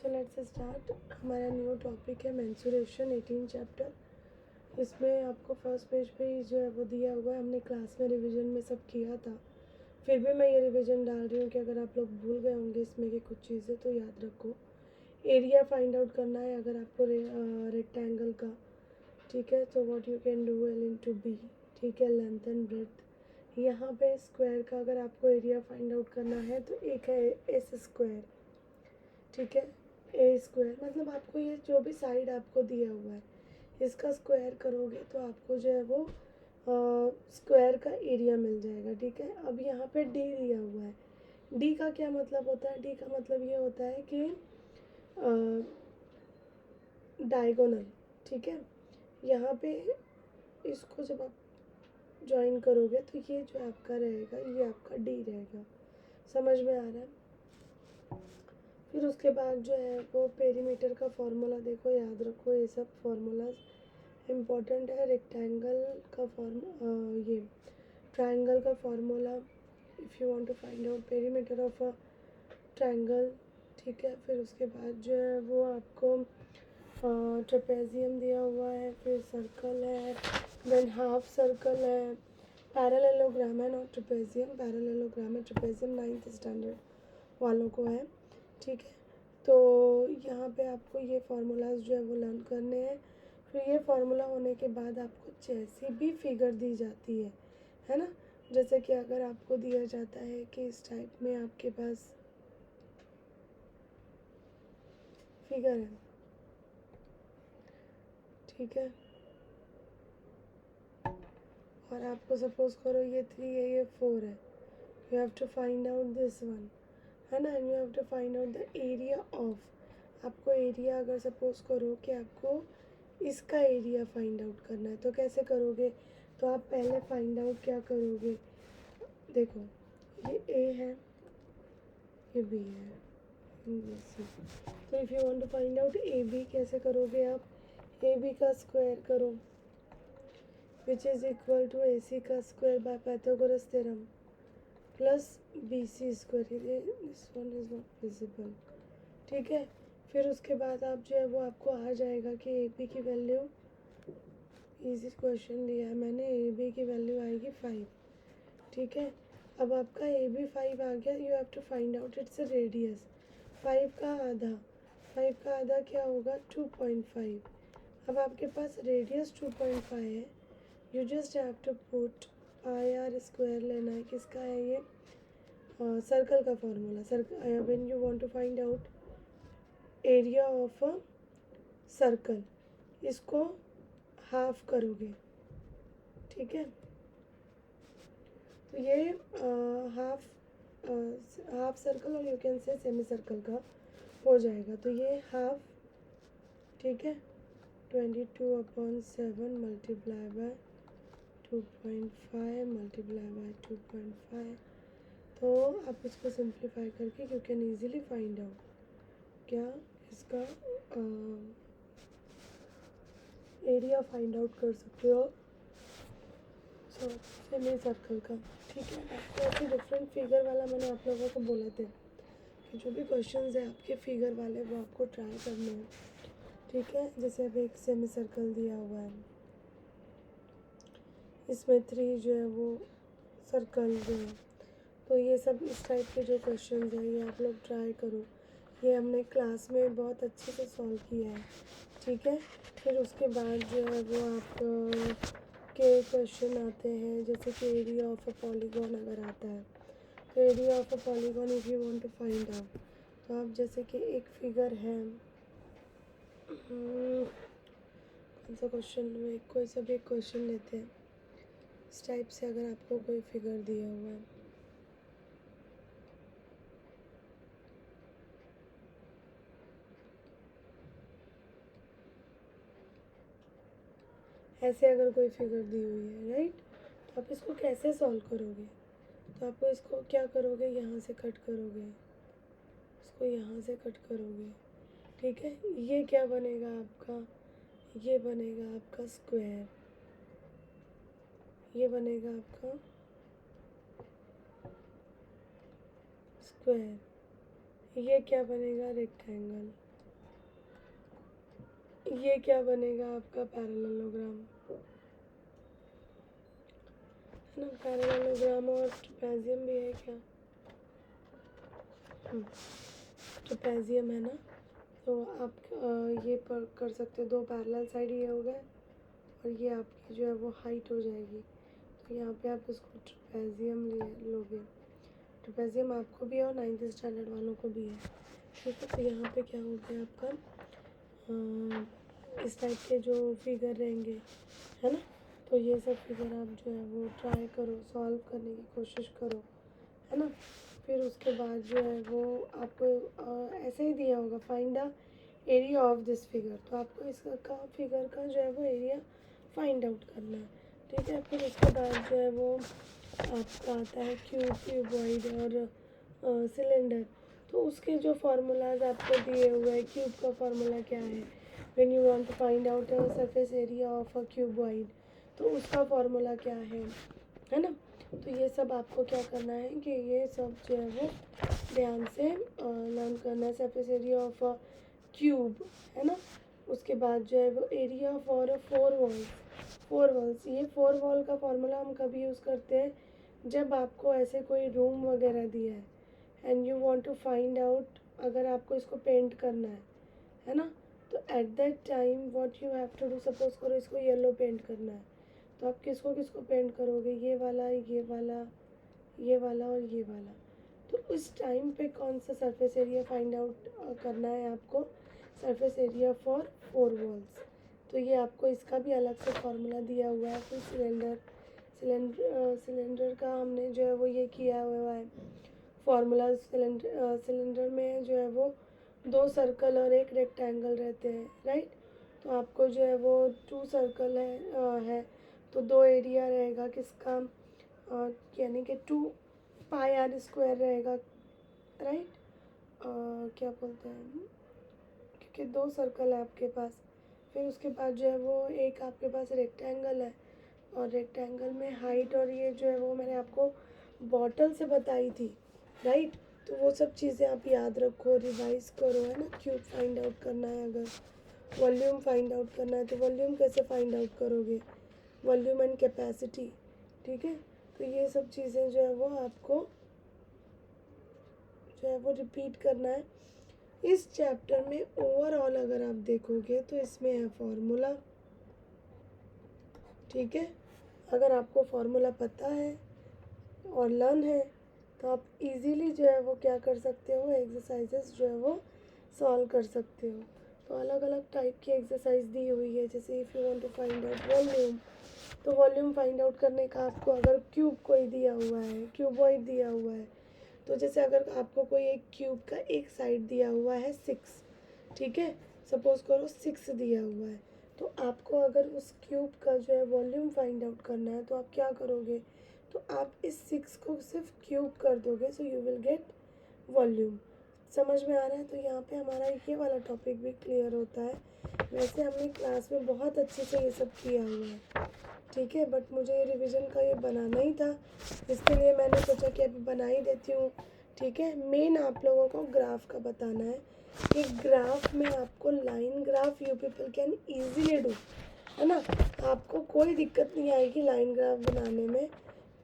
So let's start. हमारा new topic है mensuration 18 chapter. इसमें आपको फर्स्ट पेज पे ही जो है वो दिया हुआ है। हमने क्लास में रिवीजन में सब किया था, फिर भी मैं ये रिवीजन डाल रही हूँ कि अगर आप लोग भूल गए होंगे इसमें की कुछ चीज़ें तो याद रखो। एरिया फाइंड आउट करना है अगर आपको रेक्टेंगल का, ठीक है। तो what you can do L into B, ठीक है, लेंथ एंड ब्रेथ। यहाँ पे स्क्वायर का अगर आपको एरिया फाइंड आउट करना है तो एक है एस स्क्वायर, ठीक है। ए स्क्वायर मतलब आपको ये जो भी साइड आपको दिया हुआ है इसका स्क्वायर करोगे तो आपको जो है वो स्क्वायर का एरिया मिल जाएगा, ठीक है। अब यहाँ पे डी दिया हुआ है। डी का क्या मतलब होता है? डी का मतलब ये होता है कि डायगोनल, ठीक है। यहाँ पे इसको जब आप ज्वाइन करोगे तो ये जो आपका रहेगा ये आपका डी रहेगा। समझ में आ रहा है? फिर उसके बाद जो है वो पेरीमीटर का फॉर्मूला देखो, याद रखो ये सब फार्मूलाज इम्पॉर्टेंट है। रेक्टेंगल का ये ट्रायंगल का formula, if you want to find out perimeter of a triangle, ठीक है। फिर उसके बाद जो है वो आपको ट्रेपेजियम दिया हुआ है, फिर सर्कल है, देन हाफ सर्कल है, पैरेललोग्राम है, नॉट ट्रेपेजियम, पैरेललोग्राम है। ट्रेपेजियम 9th स्टैंडर्ड वालों को है, ठीक है। तो यहाँ पे आपको ये फार्मूलाज जो है वो लर्न करने हैं। फिर ये फार्मूला होने के बाद आपको जैसी भी फिगर दी जाती है ना, जैसे कि अगर आपको दिया जाता है कि इस टाइप में आपके पास फिगर है, ठीक है, और आपको सपोज करो ये 3 है ये 4 है, you have to find out this one, है ना, and you have to find out the area of. आपको एरिया अगर सपोज करो कि आपको इसका एरिया फाइंड आउट करना है तो कैसे करोगे? तो आप पहले फाइंड आउट क्या करोगे, देखो ये ए है ये बी है ये सी। तो if you want to find out A B कैसे करोगे आप? ए बी का स्क्वायर करो which is equal to A C का square by Pythagoras theorem plus B C square. This one is not visible, ठीक है। फिर उसके बाद आप जो है वो आपको आ जाएगा कि ए बी की वैल्यू, इजी क्वेश्चन दिया है मैंने, ए बी की वैल्यू आएगी 5, ठीक है। अब आपका ए बी 5 आ गया, you have to find out its radius. 5 का आधा, 5 का आधा क्या होगा? 2.5। अब आपके पास रेडियस 2.5 है, you just have to put pi R square लेना है। किसका है ये? सर्कल का formula. Circle when you want to find out area of a circle, इसको हाफ करोगे, ठीक है। तो ये हाफ हाफ सर्कल और you can say semi circle का हो जाएगा। तो ये हाफ, ठीक है, 22/7 मल्टीप्लाई बाय 2.5 मल्टीप्लाई बाय 2.5। तो आप इसको सिंप्लीफाई करके you can easily find out क्या इसका एरिया फाइंड आउट कर सकते हो सेमी सर्कल का, ठीक है। आपको ऐसे डिफरेंट फिगर वाला मैंने आप लोगों को बोले थे कि जो भी क्वेश्चंस है आपके फिगर वाले वो आपको ट्राई करने हैं, ठीक है। जैसे अब एक सेमी सर्कल दिया हुआ है, इसमें 3 जो है वो सर्कल जो है, तो ये सब इस टाइप के जो क्वेश्चंस हैं ये आप लोग ट्राई करो। ये हमने क्लास में बहुत अच्छे से सॉल्व किया है, ठीक है। फिर उसके बाद जो है वो आप के क्वेश्चन आते हैं, जैसे कि एरिया ऑफ अ पॉलीगॉन अगर आता है तो area of a polygon if you want to find out, तो आप जैसे कि एक फिगर है, कौन सा क्वेश्चन में कोई सा भी एक क्वेश्चन लेते हैं इस टाइप से, अगर आपको कोई फिगर दिया हुआ है, ऐसे अगर कोई फिगर दी हुई है, राइट, तो आप इसको कैसे सॉल्व करोगे? तो आपको इसको क्या करोगे, यहाँ से कट करोगे, इसको यहाँ से कट करोगे, ठीक है। ये क्या बनेगा आपका? ये बनेगा आपका स्क्वायर, ये बनेगा आपका स्क्वायर, ये क्या बनेगा? रेक्टेंगल, ये क्या बनेगा आपका पैरेललोग्राम, है ना। पैरेललोग्राम और ट्रेपेजियम भी है क्या, ट्रेपेजियम है ना। तो आप ये कर सकते हो, दो पैरेलल साइड ये हो गए और ये आपकी जो है वो हाइट हो जाएगी। तो यहाँ पे आप इसको ट्रेपेजियम ले लोगे। ट्रेपेजियम आपको भी है और 9th स्टैंडर्ड वालों को भी है, ठीक है। तो यहाँ पे क्या हो गया आपका, इस टाइप के जो फिगर रहेंगे, है ना। तो ये सब फिगर आप जो है वो ट्राई करो, सॉल्व करने की कोशिश करो, है ना। फिर उसके बाद जो है वो आपको ऐसे ही दिया होगा, find the area of this figure. तो आपको इसका फिगर का जो है वो एरिया फाइंड आउट करना है, ठीक है। फिर उसके बाद जो है वो आपका आता है क्यूब, क्यूबॉइड और सिलेंडर। तो उसके जो फार्मूलाज आपको दिए हुए हैं, क्यूब का फार्मूला क्या है, when you want to find out surface area of a cuboid, तो उसका फार्मूला क्या है ना। तो ये सब आपको क्या करना है कि ये सब जो है वो ध्यान से लर्न करना है। Surface area of a cube, है ना। उसके बाद जो है वो एरिया फॉर 4 वॉल्स, ये 4 वॉल का फार्मूला हम कभी यूज़ करते हैं जब आपको ऐसे कोई रूम वगैरह दिया है and you want to find out, अगर आपको इसको पेंट करना है ना। तो at that time what you have to do, suppose करो इसको येलो पेंट करना है, तो आप किसको किसको पेंट करोगे, ये वाला, ये वाला, ये वाला और ये वाला। तो उस टाइम पे कौन सा सरफेस एरिया फाइंड आउट करना है आपको, सरफेस एरिया फॉर 4 वॉल्स। तो ये आपको इसका भी अलग से फार्मूला दिया हुआ है। फिर सिलेंडर का हमने जो है वो ये किया हुआ है फार्मूला। सिलेंडर में जो है वो 2 सर्कल और एक रेक्टेंगल रहते हैं, राइट। तो आपको जो है वो 2 सर्कल है तो 2 एरिया रहेगा किसका, यानी कि 2πr² रहेगा, राइट। क्या बोलते हैं, क्योंकि 2 सर्कल है आपके पास। फिर उसके बाद जो है वो एक आपके पास रेक्टेंगल है और रेक्टेंगल में हाइट, और ये जो है वो मैंने आपको बॉटल से बताई थी, राइट। तो वो सब चीज़ें आप याद रखो, रिवाइज करो, है ना। क्यूब फाइंड आउट करना है, अगर वॉल्यूम फाइंड आउट करना है तो वॉल्यूम कैसे फाइंड आउट करोगे, वॉल्यूम एंड कैपेसिटी, ठीक है। तो ये सब चीज़ें जो है वो आपको जो है वो रिपीट करना है। इस चैप्टर में ओवरऑल अगर आप देखोगे तो इसमें है फार्मूला, ठीक है। अगर आपको फार्मूला पता है और लर्न है तो आप इजीली जो है वो क्या कर सकते हो, एक्सरसाइजेस जो है वो सॉल्व कर सकते हो। तो अलग अलग टाइप की एक्सरसाइज दी हुई है, जैसे if you want to find out volume, तो वॉल्यूम फाइंड आउट करने का आपको अगर क्यूब कोई दिया हुआ है, क्यूबॉइड दिया हुआ है, तो जैसे अगर आपको कोई एक क्यूब का एक साइड दिया हुआ है 6, ठीक है, सपोज करो 6 दिया हुआ है, तो आपको अगर उस क्यूब का जो है वॉल्यूम फाइंड आउट करना है तो आप क्या करोगे, तो आप इस 6 को सिर्फ क्यूब कर दोगे, so you will get volume. समझ में आ रहा है। तो यहाँ पे हमारा ये वाला टॉपिक भी क्लियर होता है। वैसे हमने क्लास में बहुत अच्छे से ये सब किया हुआ है, ठीक है, बट मुझे ये रिवीजन का ये बनाना ही था, इसके लिए मैंने सोचा कि अभी बना ही देती हूँ, ठीक है। मेन आप लोगों को ग्राफ का बताना है कि ग्राफ में आपको line graph you people can easily do, है ना। आपको कोई दिक्कत नहीं आएगी लाइन ग्राफ बनाने में,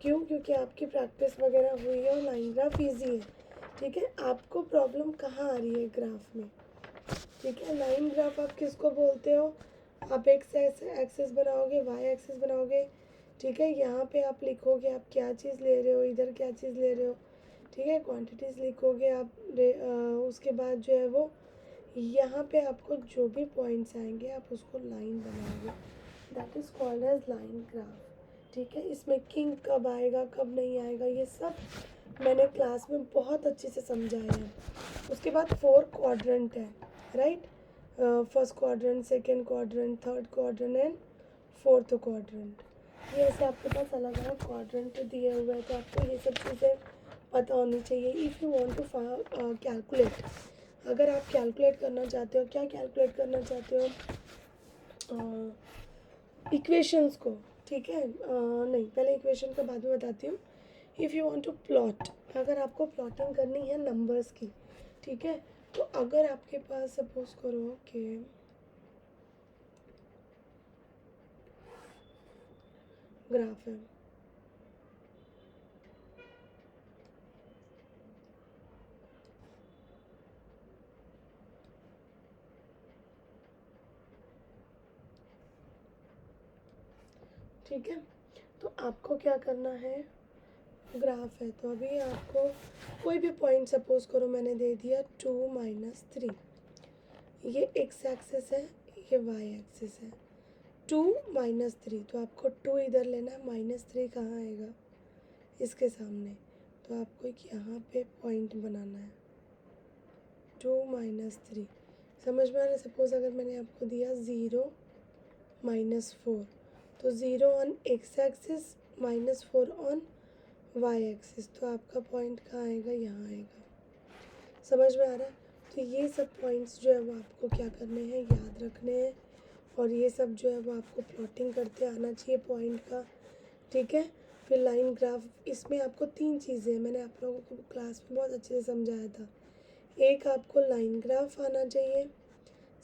क्यों, क्योंकि आपकी प्रैक्टिस वगैरह हुई है और लाइन ग्राफ ईजी है, ठीक है। आपको प्रॉब्लम कहाँ आ रही है ग्राफ में, ठीक है। लाइन ग्राफ आप किसको बोलते हो, आप एक्स एक्सेस बनाओगे, वाई एक्सेस बनाओगे, ठीक है। यहाँ पे आप लिखोगे आप क्या चीज़ ले रहे हो, इधर क्या चीज़ ले रहे हो, ठीक है, क्वांटिटीज़ लिखोगे आप। उसके बाद जो है वो यहाँ पे आपको जो भी पॉइंट्स आएंगे आप उसको लाइन बनाओगे, that is called as line graph, ठीक है। इसमें किंग कब आएगा कब नहीं आएगा ये सब मैंने क्लास में बहुत अच्छे से समझाया है। उसके बाद 4 क्वाड्रेंट है, right. First quadrant, second quadrant, third quadrant and fourth quadrant. ये ऐसे आपके पास अलग अलग क्वाड्रेंट दिए हुए हैं, तो आपको ये सब चीज़ें पता होनी चाहिए। If you want to calculate, अगर आप कैलकुलेट करना चाहते हो, क्या कैलकुलेट करना चाहते हो, इक्वेशंस को, ठीक है। नहीं, पहले इक्वेशन का बाद में बताती हूँ। If you want to plot, अगर आपको प्लॉटिंग करनी है नंबर्स की, ठीक है, तो अगर आपके पास सपोज करो कि ग्राफ है। ठीक है, तो आपको क्या करना है, ग्राफ है तो अभी आपको कोई भी पॉइंट सपोज करो मैंने दे दिया 2-3, ये एक्स एक्सिस है, ये वाई एक्सिस है। 2-3, तो आपको 2 इधर लेना है, -3 कहाँ आएगा, इसके सामने, तो आपको यहाँ पे पॉइंट बनाना है 2-3। समझ में आ रहा है। सपोज अगर मैंने आपको दिया 0-4, तो 0 on X axis, -4 on Y axis, तो आपका पॉइंट कहाँ आएगा, यहाँ आएगा। समझ में आ रहा है। तो ये सब पॉइंट्स जो है वो आपको क्या करने हैं, याद रखने हैं, और ये सब जो है वो आपको प्लॉटिंग करते आना चाहिए पॉइंट का। ठीक है, फिर लाइन ग्राफ, इसमें आपको 3 चीज़ें हैं, मैंने आप लोगों को क्लास में बहुत अच्छे से समझाया था। एक आपको लाइन ग्राफ आना चाहिए,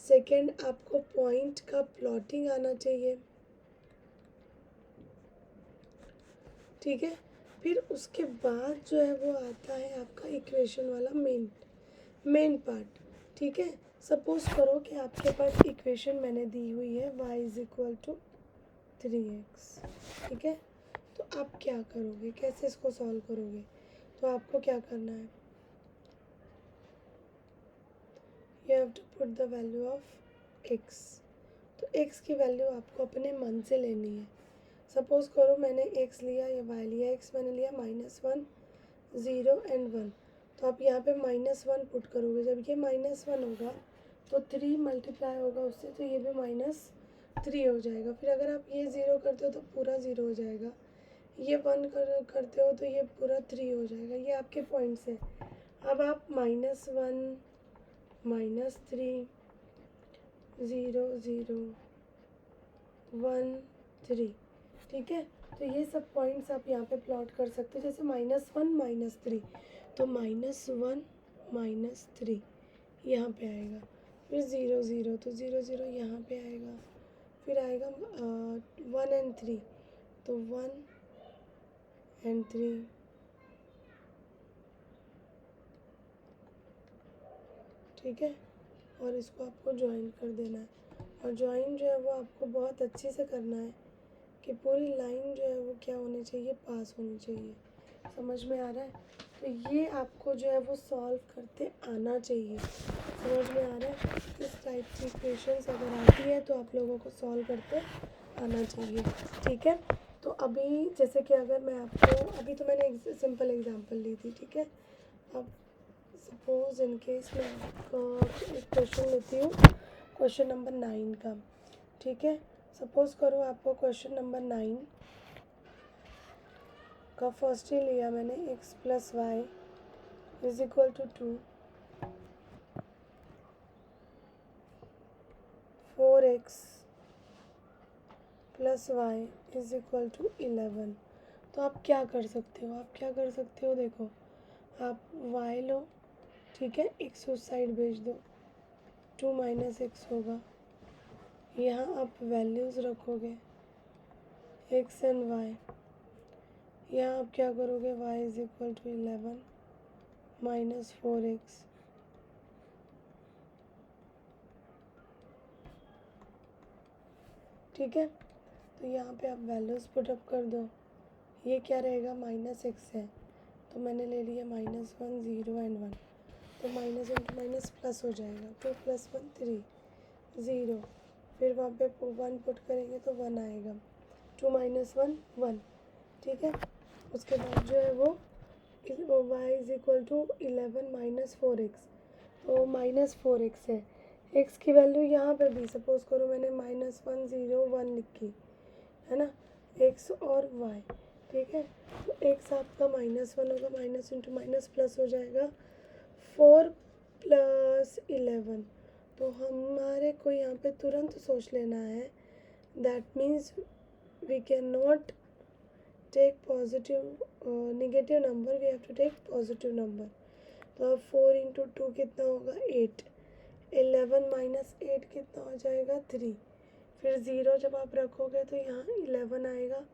सेकंड आपको पॉइंट का प्लॉटिंग आना चाहिए। ठीक है, फिर उसके बाद जो है वो आता है आपका इक्वेशन वाला मेन पार्ट। ठीक है, सपोज करो कि आपके पास इक्वेशन मैंने दी हुई है y = 3x। ठीक है, तो आप क्या करोगे, कैसे इसको सॉल्व करोगे, तो आपको क्या करना है, you have to put the value of x। तो x की वैल्यू आपको अपने मन से लेनी है। सपोज करो मैंने x लिया या y लिया, x मैंने लिया -1, 0 एंड 1, तो आप यहाँ पे -1 पुट करोगे। जब ये -1 होगा तो 3 मल्टीप्लाई होगा उससे, तो ये भी -3 हो जाएगा। फिर अगर आप ये 0 करते हो तो पूरा 0 हो जाएगा, ये 1 करते हो तो ये पूरा 3 हो जाएगा। ये आपके पॉइंट्स हैं। अब आप -1, -3, 0, 0, 1, 3। ठीक है, तो ये सब पॉइंट्स आप यहाँ पे प्लॉट कर सकते हो, जैसे -1, -3, तो -1, -3 यहाँ पे आएगा, फिर 0, 0, तो 0, 0 यहाँ पे आएगा, फिर आएगा 1 एंड 3, तो 1 एंड 3। ठीक है, और इसको आपको ज्वाइन कर देना है, और ज्वाइन जो है वो आपको बहुत अच्छे से करना है कि पूरी लाइन जो है वो क्या होनी चाहिए, पास होनी चाहिए। समझ में आ रहा है। तो ये आपको जो है वो सॉल्व करते आना चाहिए। समझ में आ रहा है, इस टाइप की इक्वेशंस अगर आती है तो आप लोगों को सॉल्व करते आना चाहिए। ठीक है, तो अभी जैसे कि अगर मैं आपको, अभी तो मैंने एक सिंपल एग्जांपल ली थी। ठीक है, अब सपोज इन केस मैं आपका एक क्वेश्चन लेती हूँ, क्वेश्चन नंबर 9 का। ठीक है, सपोज करो आपको क्वेश्चन नंबर 9 का फर्स्ट ही लिया मैंने, x + y = 2, 4x + y = 11। तो आप क्या कर सकते हो, देखो, आप y लो, ठीक है, x उस साइड भेज दो, 2 - x होगा, यहाँ आप वैल्यूज़ रखोगे x एंड y, यहाँ आप क्या करोगे, y = 11 - 4x। ठीक है, तो यहाँ पे आप वैल्यूज़ पुटअप कर दो। ये क्या रहेगा, -x है, तो मैंने ले लिया -1, 0 एंड 1, तो माइनस इंटू माइनस प्लस हो जाएगा, 2 + 1 3, 0, फिर वहाँ पे 1 पुट करेंगे तो 1 आएगा, 2 - 1 1। ठीक है, उसके बाद जो है वो y = 11 - 4x, तो -4x है। x की वैल्यू यहाँ पर भी सपोज करो मैंने -1 0 1 लिखी है ना, x और y। ठीक है, तो x आपका -1 होगा, माइनस इंटू माइनस प्लस हो जाएगा, 4 + 11। तो हमारे को यहाँ पे तुरंत सोच लेना है, that means we can not take positive negative number, we have to take positive number. तो अब 4 × 2 कितना होगा, 8, 11 - 8 कितना हो जाएगा, 3, फिर 0 जब आप रखोगे तो यहाँ 11 आएगा,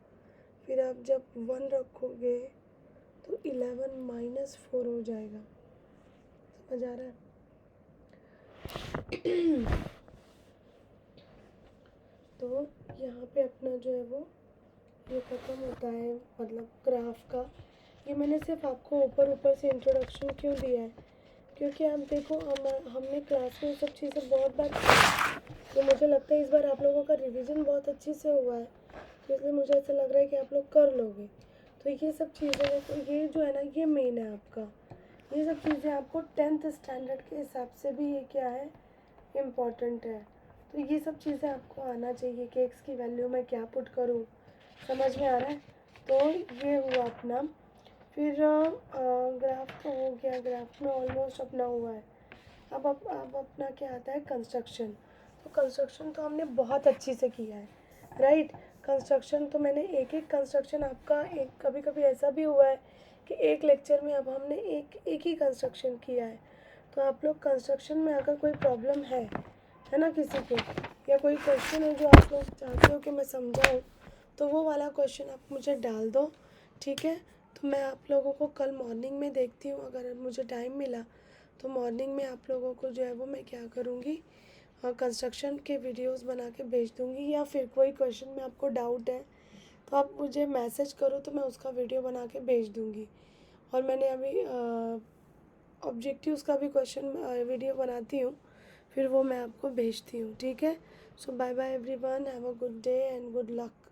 फिर आप जब 1 रखोगे तो 11 माइनस 4 हो जाएगा। समझ आ रहा है? तो यहाँ पे अपना जो है वो ये ख़त्म होता है, मतलब ग्राफ का। ये मैंने सिर्फ आपको ऊपर ऊपर से इंट्रोडक्शन क्यों दिया है, क्योंकि आप देखो हमने क्लास में सब चीज़ें बहुत बार की, तो मुझे लगता है इस बार आप लोगों का रिवीजन बहुत अच्छे से हुआ है, तो इसलिए मुझे ऐसा लग रहा है कि आप लोग कर लोगे। तो ये सब चीज़ें हैं, तो ये जो है ना ये मेन है आपका। ये सब चीज़ें आपको 10th स्टैंडर्ड के हिसाब से भी ये क्या है, इम्पॉर्टेंट है। तो ये सब चीज़ें आपको आना चाहिए कि एक्स की वैल्यू मैं क्या पुट करूँ, समझ में आ रहा है? तो ये हुआ अपना। फिर ग्राफ तो हो गया, ग्राफ में ऑलमोस्ट अपना हुआ है। अब अपना क्या आता है, कंस्ट्रक्शन। तो कंस्ट्रक्शन तो हमने बहुत अच्छी से किया है, राइट। कंस्ट्रक्शन तो मैंने एक एक कंस्ट्रक्शन आपका, एक कभी कभी ऐसा भी हुआ है कि एक लेक्चर में अब हमने एक ही कंस्ट्रक्शन किया है। तो आप लोग कंस्ट्रक्शन में अगर कोई प्रॉब्लम है ना किसी को, या कोई क्वेश्चन है जो आप लोग चाहते हो कि मैं समझाऊँ, तो वो वाला क्वेश्चन आप मुझे डाल दो, ठीक है। तो मैं आप लोगों को कल मॉर्निंग में देखती हूँ, अगर मुझे टाइम मिला तो मॉर्निंग में आप लोगों को जो है वो मैं क्या करूँगी, कंस्ट्रक्शन के वीडियोस बना के भेज दूँगी, या फिर कोई क्वेश्चन में आपको डाउट है तो आप मुझे मैसेज करो तो मैं उसका वीडियो बना के भेज दूँगी। और मैंने अभी ऑब्जेक्टिव्स का भी क्वेश्चन वीडियो बनाती हूँ, फिर वो मैं आपको भेजती हूँ, ठीक है। So bye bye everyone, have a good day and good luck.